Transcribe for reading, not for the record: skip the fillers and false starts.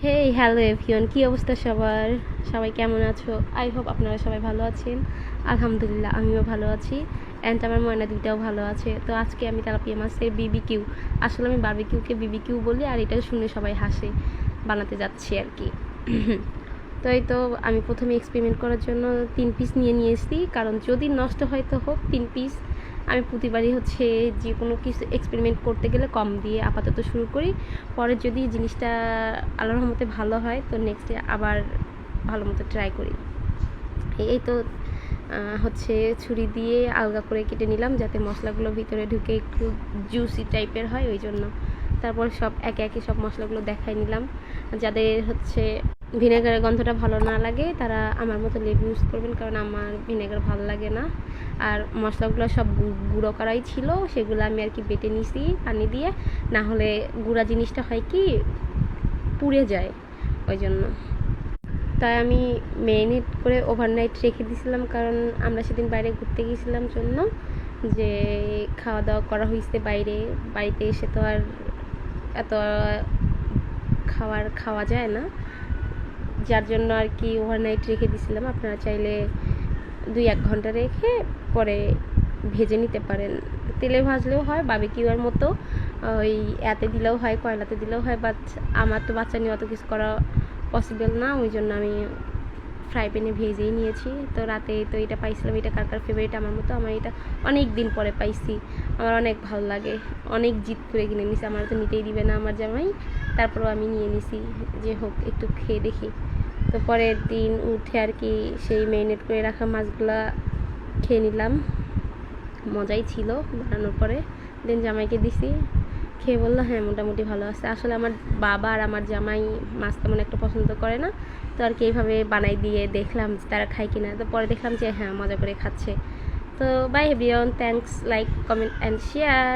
Hey hello everyone, কী অবস্থা সবার? সবাই কেমন আছো? আই হোপ আপনারা সবাই ভালো আছেন। আলহামদুলিল্লাহ আমিও ভালো আছি, অ্যান্ড আমার ময়না দুইটাও ভালো আছে। তো আজকে আমি তেলাপিয়া মাছের বিবিকিউ, আসলে আমি বারবিকিউকে বিবিকিউ বলি, আর এটা শুনে সবাই হাসে, বানাতে যাচ্ছি আর কি। তো এই তো আমি প্রথমে এক্সপেরিমেন্ট করার জন্য 3 পিস নিয়েছি, কারণ যদি নষ্ট হয় তো হোক 3 পিস। আমি প্রতিবারই হচ্ছে যে কোনো কিছু এক্সপেরিমেন্ট করতে গেলে কম দিয়ে আপাতত শুরু করি, পরে যদি জিনিসটা আল্লাহর রহমতে ভালো হয় তো নেক্সটে আবার ভালো মতো ট্রাই করি। এই তো হচ্ছে ছুরি দিয়ে আলগা করে কেটে নিলাম, যাতে মশলাগুলো ভিতরে ঢুকে একটু জুসি টাইপের হয়, ওই জন্য। তারপর সব একে একে সব মশলাগুলো দেখাই নিলাম। যাদের হচ্ছে ভিনেগারের গন্ধটা ভালো না লাগে তারা আমার মতো লেবু ইউজ করবেন, কারণ আমার ভিনেগার ভালো লাগে না। আর মশলাগুলো সব গুঁড়ো করাই ছিল, সেগুলো আমি আর কি বেটে নিছি পানি দিয়ে, না হলে গুঁড়া জিনিসটা হয় কি পুড়ে যায়, ওই জন্য। তাই আমি ম্যারিনেট করে ওভারনাইট রেখে দিয়েছিলাম, কারণ আমরা সেদিন বাইরে ঘুরতে গিয়েছিলাম জন্য, যে খাওয়া দাওয়া করা হয়েছে বাইরে, বাড়িতে এসে তো আর এত খাওয়া যায় না, যার জন্য আর কি ওভারনাইট রেখে দিয়েছিলাম। আপনারা চাইলে 2-1 ঘন্টা রেখে পরে ভেজে নিতে পারেন, তেলে ভাজলেও হয়, বারবিকিউর মতো ওই এতে দিলেও হয়, কয়লাতে দিলেও হয়, বাট আমার তো বাচ্চা নিয়ে অত কিছু করা পসিবল না, ওই জন্য আমি ফ্রাই প্যানে ভেজেই নিয়েছি। তো রাতে তো এটা পাইছিলাম, এটা কার ফেভারিট আমার মতো, আমার এটা অনেক দিন পরে পাইছি, আমার অনেক ভালো লাগে, অনেক জিদ করে কিনে নিছি, আমার তো নিতেই দিবে না আমার জামাই, তারপরেও আমি নিয়ে নিছি যে হোক একটু খেয়ে দেখি। তো পরের দিন উঠে আর কি সেই ম্যারিনেট করে রাখা মাছগুলা খেয়ে নিলাম, মজাই ছিল বানানোর পরে। দেন জামাইকে দিছি, খেয়ে বললো হ্যাঁ মোটামুটি ভালো আছে। আসলে আমার বাবা আর আমার জামাই মাছ তেমন একটা পছন্দ করে না, তো আর কি এইভাবে বানাই দিয়ে দেখলাম তারা খায় কিনা, তো পরে দেখলাম যে হ্যাঁ মজা করে খাচ্ছে। তো by everyone, thanks, like, comment and share.